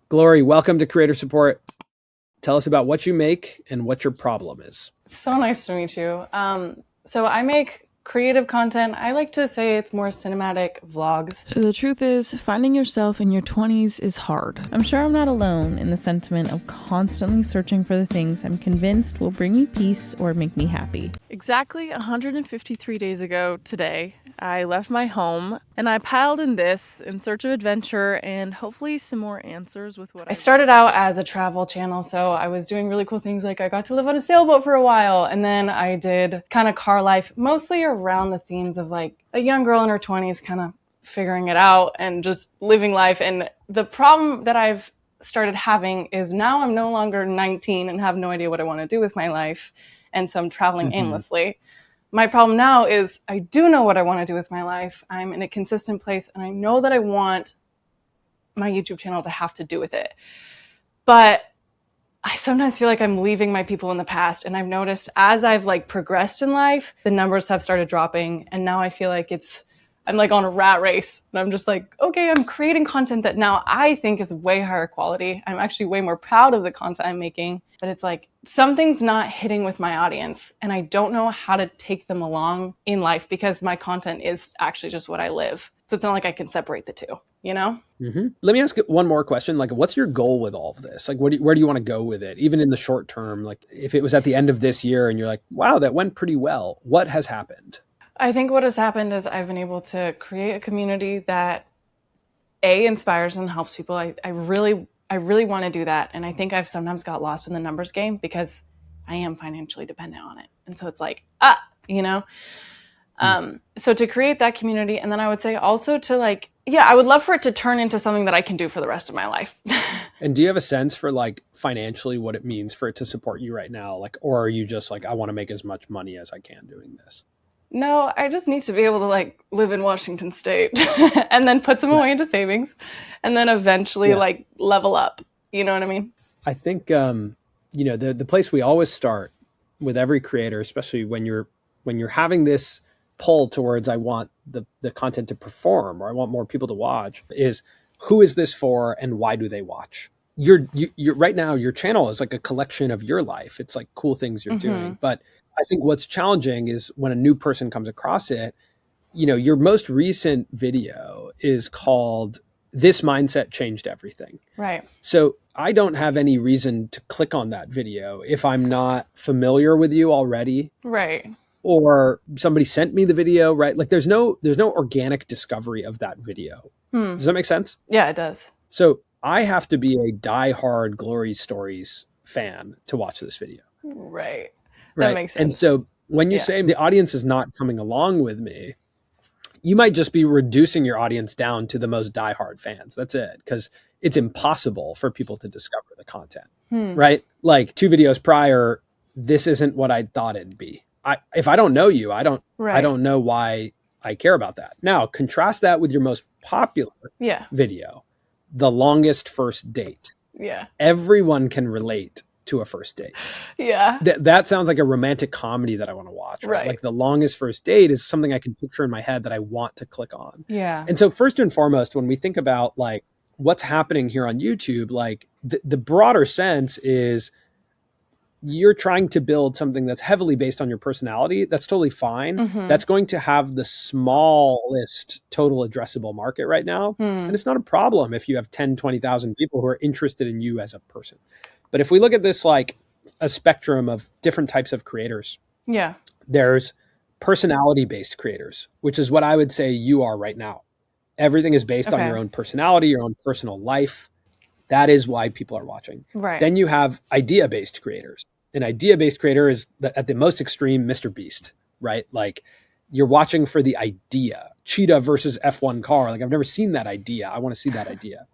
Glory, welcome to Creator Support. Tell us about what you make and what your problem is. So nice to meet you. So I make creative content. I like to say it's more cinematic vlogs. The truth is, finding yourself in your 20s is hard. I'm sure I'm not alone in the sentiment of constantly searching for the things I'm convinced will bring me peace or make me happy. Exactly 153 days ago today, I left my home and I piled in this in search of adventure and hopefully some more answers with what I started out as a travel channel, so I was doing really cool things like I got to live on a sailboat for a while, and then I did kind of car life, mostly around the themes of like a young girl in her 20s kind of figuring it out and just living life. And the problem that I've started having is now I'm no longer 19 and have no idea what I want to do with my life, and so I'm traveling aimlessly. My problem now is I do know what I want to do with my life. I'm in a consistent place and I know that I want my YouTube channel to have to do with it. But I sometimes feel like I'm leaving my people in the past. And I've noticed as I've like progressed in life, the numbers have started dropping. And now I feel like I'm like on a rat race. And I'm just like, okay, I'm creating content that now I think is way higher quality. I'm actually way more proud of the content I'm making. But it's like something's not hitting with my audience. And I don't know how to take them along in life because my content is actually just what I live. So it's not like I can separate the two, you know? Let me ask one more question. Like, what's your goal with all of this? Like, where do you want to go with it? Even in the short term, like if it was at the end of this year and you're like, wow, that went pretty well. What has happened? I think what has happened is I've been able to create a community that inspires and helps people. I really want to do that. And I think I've sometimes got lost in the numbers game because I am financially dependent on it. And so it's like, you know? So to create that community, and then I would say also to like, I would love for it to turn into something that I can do for the rest of my life. And do you have a sense for like financially what it means for it to support you right now? Like, or are you just like, I want to make as much money as I can doing this? No, I just need to be able to like live in Washington State and then put some away into savings and then eventually like level up. You know what I mean? I think, you know, the place we always start with every creator, especially when you're having this pull towards, I want the content to perform or I want more people to watch, is who is this for and why do they watch? You're right now, your channel is like a collection of your life. It's like cool things you're doing. But I think what's challenging is when a new person comes across it, you know, your most recent video is called This Mindset Changed Everything. Right. So I don't have any reason to click on that video if I'm not familiar with you already. Right. Or somebody sent me the video, right? Like there's no organic discovery of that video. Does that make sense? Yeah, it does. So I have to be a diehard Glory Stories fan to watch this video. Right. That makes sense. And so when you say the audience is not coming along with me, you might just be reducing your audience down to the most diehard fans. That's it. Because it's impossible for people to discover the content, right? Like 2 videos prior, this isn't what I thought it'd be. If I don't know you, I don't know why I care about that. Now, contrast that with your most popular video, the longest first date. Yeah. Everyone can relate to a first date. Yeah. That sounds like a romantic comedy that I want to watch. Right? Like the longest first date is something I can picture in my head that I want to click on. Yeah. And so first and foremost, when we think about like what's happening here on YouTube, like the broader sense is you're trying to build something that's heavily based on your personality. That's totally fine. That's going to have the smallest total addressable market right now. And it's not a problem if you have 10, 20,000 people who are interested in you as a person. But if we look at this like a spectrum of different types of creators, there's personality-based creators, which is what I would say you are right now. Everything is based on your own personality, your own personal life. That is why people are watching. Right. Then you have idea-based creators. An idea-based creator is at the most extreme Mr. Beast, right? Like you're watching for the idea. Cheetah versus F1 car. Like I've never seen that idea. I want to see that idea.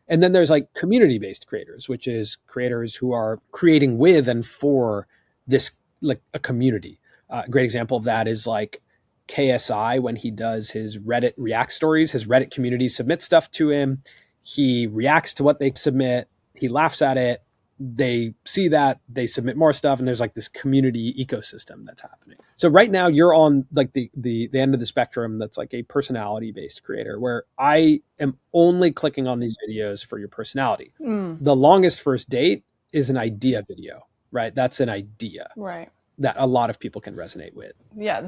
And then there's like community-based creators, which is creators who are creating with and for this, like a community. A great example of that is like KSI when he does his Reddit React stories. His Reddit community submits stuff to him. He reacts to what they submit. He laughs at it, they see that, they submit more stuff, and there's like this community ecosystem that's happening. So right now you're on like the end of the spectrum that's like a personality based creator, where I am only clicking on these videos for your personality. The longest first date is an idea video, right? That's an idea Right. that a lot of people can resonate with. Yeah,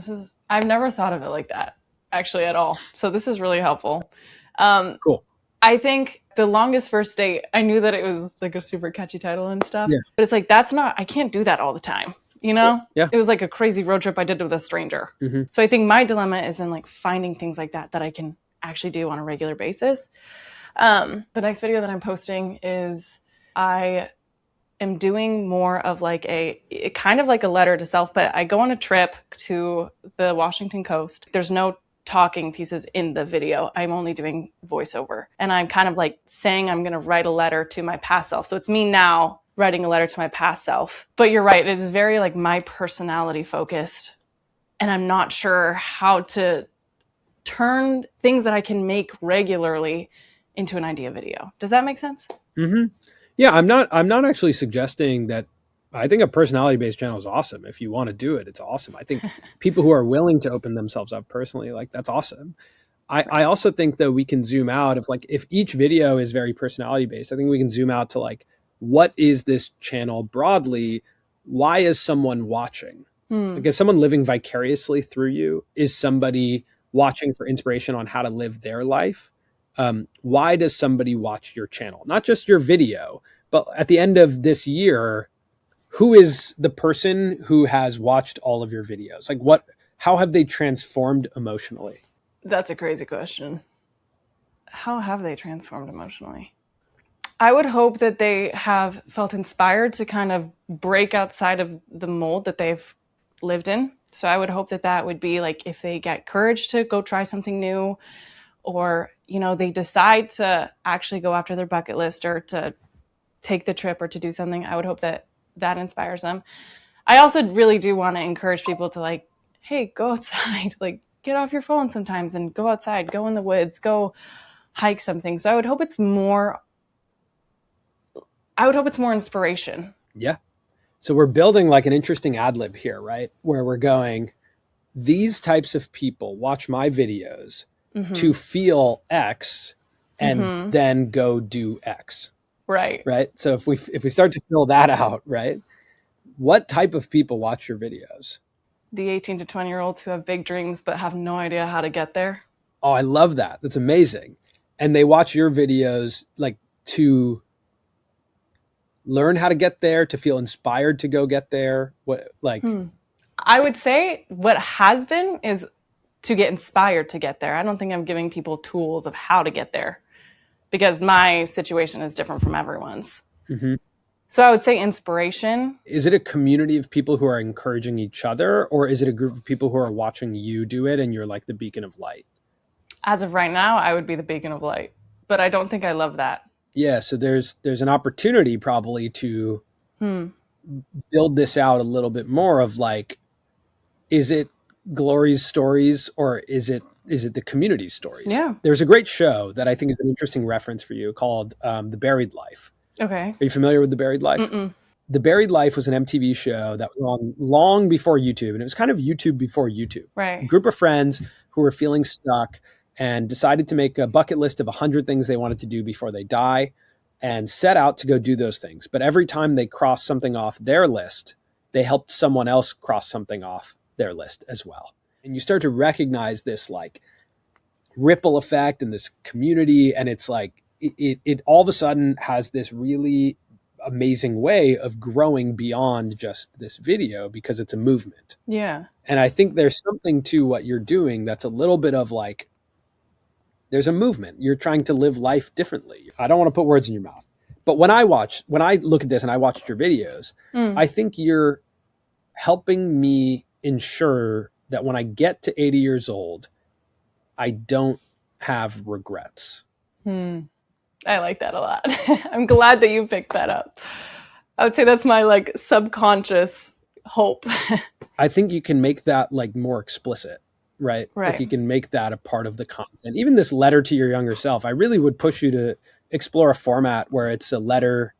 I've never thought of it like that actually at all. So this is really helpful. Cool. I think the longest first date, I knew that it was like a super catchy title and stuff, Yeah. but it's like, I can't do that all the time. You know, Yeah. It was like a crazy road trip I did with a stranger. Mm-hmm. So I think my dilemma is in like finding things like that I can actually do on a regular basis. The next video that I'm posting is I am doing more of like kind of like a letter to self, but I go on a trip to the Washington coast. There's no talking pieces in the video. I'm only doing voiceover. And I'm kind of like saying I'm going to write a letter to my past self. So it's me now writing a letter to my past self. But you're right, it is very like my personality focused. And I'm not sure how to turn things that I can make regularly into an idea video. Does that make sense? Mm-hmm. Yeah, I'm not actually suggesting that. I think a personality-based channel is awesome. If you want to do it, it's awesome. I think people who are willing to open themselves up personally, like that's awesome. I also think that we can zoom out if each video is very personality-based, I think we can zoom out to like, what is this channel broadly? Why is someone watching? Like, is someone living vicariously through you? Is somebody watching for inspiration on how to live their life? Why does somebody watch your channel? Not just your video, but at the end of this year, who is the person who has watched all of your videos? Like how have they transformed emotionally? That's a crazy question. How have they transformed emotionally? I would hope that they have felt inspired to kind of break outside of the mold that they've lived in. So I would hope that would be like if they get courage to go try something new, or, they decide to actually go after their bucket list or to take the trip or to do something. I would hope that inspires them. I also really do want to encourage people to like, hey, go outside, like get off your phone sometimes and go outside, go in the woods, go hike something. So I would hope it's more inspiration. Yeah. So we're building like an interesting ad lib here, right? Where we're going, these types of people watch my videos to feel X and then go do X. Right. So if we start to fill that out, right? What type of people watch your videos? The 18 to 20-year-olds who have big dreams but have no idea how to get there. Oh, I love that. That's amazing. And they watch your videos like to learn how to get there, to feel inspired to go get there. I would say what has been is to get inspired to get there. I don't think I'm giving people tools of how to get there, because my situation is different from everyone's. Mm-hmm. So I would say inspiration. Is it a community of people who are encouraging each other, or is it a group of people who are watching you do it and you're like the beacon of light? As of right now, I would be the beacon of light, but I don't think I love that. Yeah. So there's an opportunity probably to build this out a little bit more of like, is it Glory's stories or is it the community stories? Yeah. There's a great show that I think is an interesting reference for you called The Buried Life. Okay. Are you familiar with The Buried Life? Mm-mm. The Buried Life was an MTV show that was on long before YouTube, and it was kind of YouTube before YouTube. Right. A group of friends who were feeling stuck and decided to make a bucket list of 100 things they wanted to do before they die and set out to go do those things. But every time they crossed something off their list, they helped someone else cross something off their list as well. And you start to recognize this like ripple effect and this community, and it's like it all of a sudden has this really amazing way of growing beyond just this video because it's a movement. Yeah. And I think there's something to what you're doing that's a little bit of like, there's a movement. You're trying to live life differently. I don't want to put words in your mouth, but when I look at this and I watched your videos, I think you're helping me ensure that when I get to 80 years old, I don't have regrets. I like that a lot. I'm glad that you picked that up. I would say that's my like subconscious hope. I think you can make that like more explicit, right? Right. Like you can make that a part of the content. Even this letter to your younger self, I really would push you to explore a format where it's a letter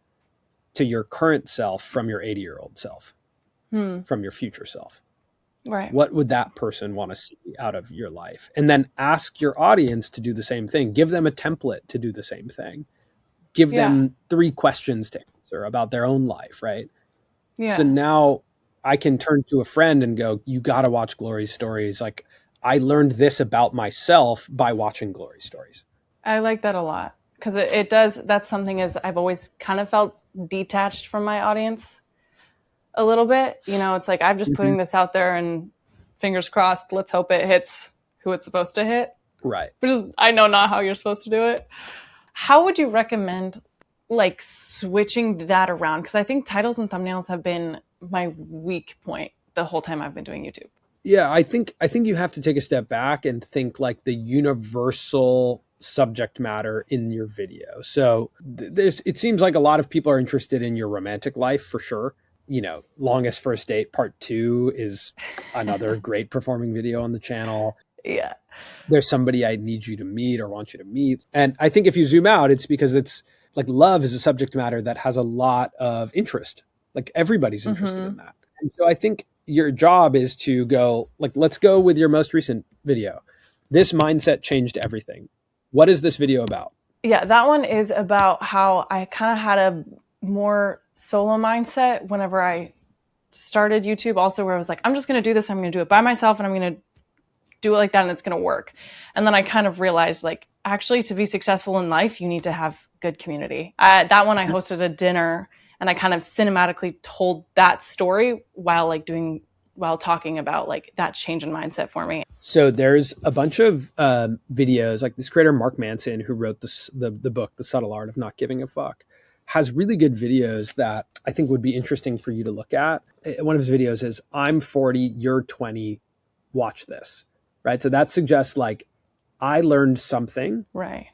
to your current self from your 80-year-old self, from your future self? Right. What would that person want to see out of your life? And then ask your audience to do the same thing. Give them a template to do the same thing. Give them 3 questions to answer about their own life, right? Yeah. So now I can turn to a friend and go, you got to watch Glory's stories. Like, I learned this about myself by watching Glory stories. I like that a lot, because it does. That's something is I've always kind of felt detached from my audience a little bit. You know, it's like I'm just putting this out there and fingers crossed, let's hope it hits who it's supposed to hit. Right. Which is, I know, not how you're supposed to do it. How would you recommend like switching that around? Because I think titles and thumbnails have been my weak point the whole time I've been doing YouTube. Yeah, I think you have to take a step back and think like the universal subject matter in your video. So it seems like a lot of people are interested in your romantic life for sure. You know, Longest First Date Part 2 is another great performing video on the channel. Yeah. There's somebody I need you to meet or want you to meet. And I think if you zoom out, it's because it's like love is a subject matter that has a lot of interest. Like everybody's interested in that. And so I think your job is to go like, let's go with your most recent video. This mindset changed everything. What is this video about? Yeah, that one is about how I kind of had a more solo mindset whenever I started YouTube, also where I was like, I'm just going to do this. I'm going to do it by myself and I'm going to do it like that and it's going to work. And then I kind of realized like, actually to be successful in life, you need to have good community. That one I hosted a dinner and I kind of cinematically told that story while talking about like that change in mindset for me. So there's a bunch of videos, like this creator, Mark Manson, who wrote the book, The Subtle Art of Not Giving a Fuck, has really good videos that I think would be interesting for you to look at. One of his videos is, I'm 40, you're 20, watch this, right? So that suggests like, I learned something right,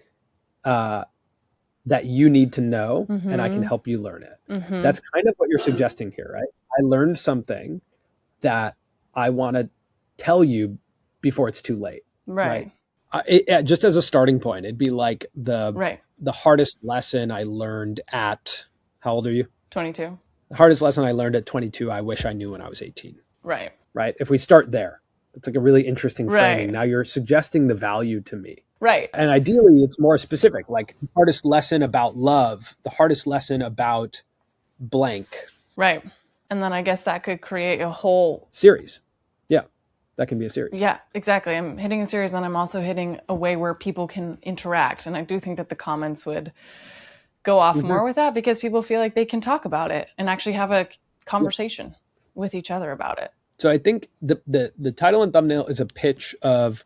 that you need to know and I can help you learn it. That's kind of what you're suggesting here, right? I learned something that I want to tell you before it's too late. Right. Just as a starting point, it'd be like the hardest lesson I learned at, how old are you? 22. The hardest lesson I learned at 22, I wish I knew when I was 18. Right. Right. If we start there, it's like a really interesting framing. Right. Now you're suggesting the value to me. Right. And ideally it's more specific, like the hardest lesson about love, the hardest lesson about blank. Right. And then I guess that could create a whole series. Yeah. That can be a series. Yeah, exactly. I'm hitting a series and I'm also hitting a way where people can interact. And I do think that the comments would go off more with that because people feel like they can talk about it and actually have a conversation with each other about it. So I think the title and thumbnail is a pitch of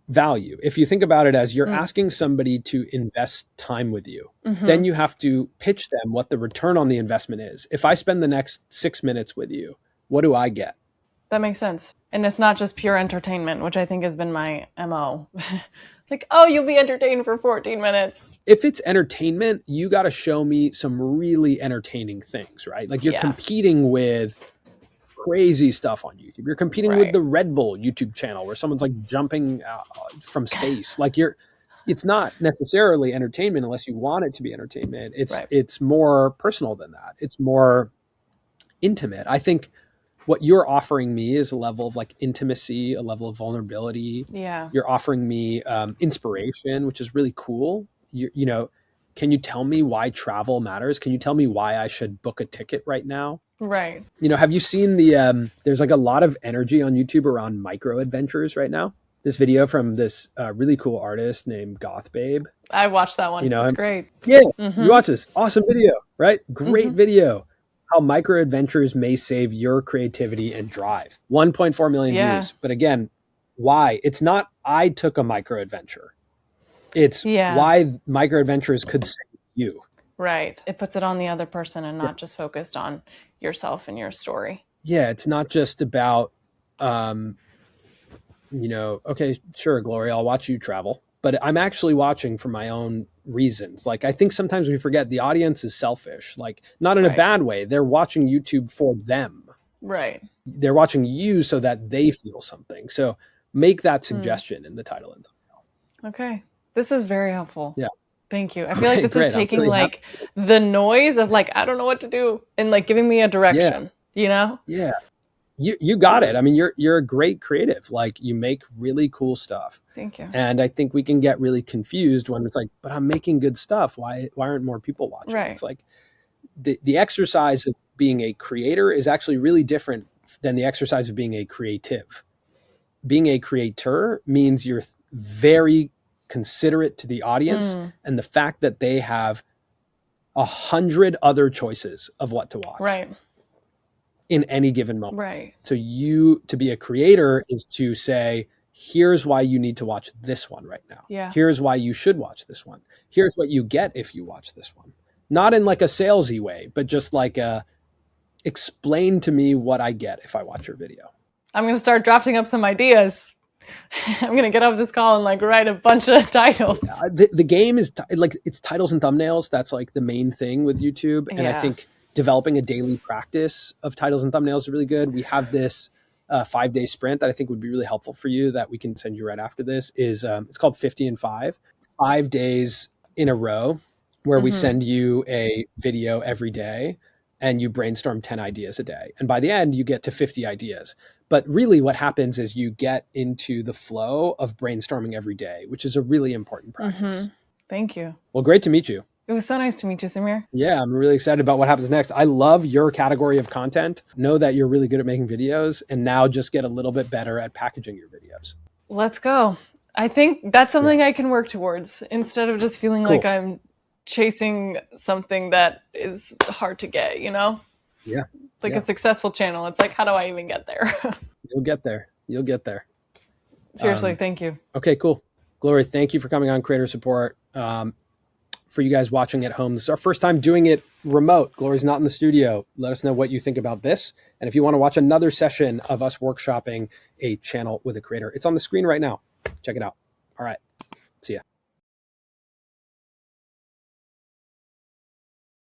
value. If you think about it as you're asking somebody to invest time with you, then you have to pitch them what the return on the investment is. If I spend the next 6 minutes with you, what do I get? That makes sense. And it's not just pure entertainment, which I think has been my MO. Like, oh, you'll be entertained for 14 minutes. If it's entertainment, you got to show me some really entertaining things, right? Like you're competing with crazy stuff on YouTube. You're competing with the Red Bull YouTube channel where someone's like jumping from space. Like it's not necessarily entertainment unless you want it to be entertainment. It's more personal than that. It's more intimate. I think what you're offering me is a level of like intimacy, a level of vulnerability. Yeah. You're offering me inspiration, which is really cool. You know, can you tell me why travel matters? Can you tell me why I should book a ticket right now? Right. You know, have you seen there's like a lot of energy on YouTube around micro adventures right now? This video from this really cool artist named Goth Babe. I watched that one. You know, it's great. Yeah. You watch this. Awesome video, right? Great video. How micro adventures may save your creativity and drive. 1.4 million views. But again, why? It's not I took a micro adventure. It's why micro adventures could save you. Right. It puts it on the other person and not just focused on yourself and your story. Yeah. It's not just about, you know, okay, sure, Glory, I'll watch you travel, but I'm actually watching for my own reasons. Like, I think sometimes we forget the audience is selfish, like not in a bad way. They're watching YouTube for them. Right. They're watching you so that they feel something. So make that suggestion in the title and thumbnail. Okay. This is very helpful. Yeah. Thank you. I feel like this great. is taking really like the noise of like, I don't know what to do, and like giving me a direction, you know? Yeah. You got it. I mean, you're a great creative. Like, you make really cool stuff. Thank you. And I think we can get really confused when it's like, but I'm making good stuff. Why aren't more people watching? Right. It's like the exercise of being a creator is actually really different than the exercise of being a creative. Being a creator means you're very considerate to the audience and the fact that they have 100 other choices of what to watch. Right. In any given moment. Right. So to be a creator is to say, here's why you need to watch this one right now. Yeah. Here's why you should watch this one. Here's what you get if you watch this one. Not in like a salesy way, but just like explain to me what I get if I watch your video. I'm going to start drafting up some ideas. I'm going to get off this call and like write a bunch of titles. The game is it's titles and thumbnails. That's like the main thing with YouTube. And I think developing a daily practice of titles and thumbnails is really good. We have this 5-day sprint that I think would be really helpful for you that we can send you right after this. Is it's called 50 and 5. 5 days in a row where we send you a video every day and you brainstorm 10 ideas a day. And by the end, you get to 50 ideas. But really what happens is you get into the flow of brainstorming every day, which is a really important practice. Thank you. Well, great to meet you. It was so nice to meet you, Samir. Yeah, I'm really excited about what happens next. I love your category of content. Know that you're really good at making videos, and now just get a little bit better at packaging your videos. Let's go. I think that's something I can work towards instead of just feeling like I'm chasing something that is hard to get, you know? Yeah. Like a successful channel. It's like, how do I even get there? You'll get there. You'll get there. Seriously, thank you. Okay, cool. Glory, thank you for coming on Creator Support. For you guys watching at home, this is our first time doing it remote. Glory's not in the studio. Let us know what you think about this. And if you want to watch another session of us workshopping a channel with a creator, it's on the screen right now. Check it out. All right. See ya.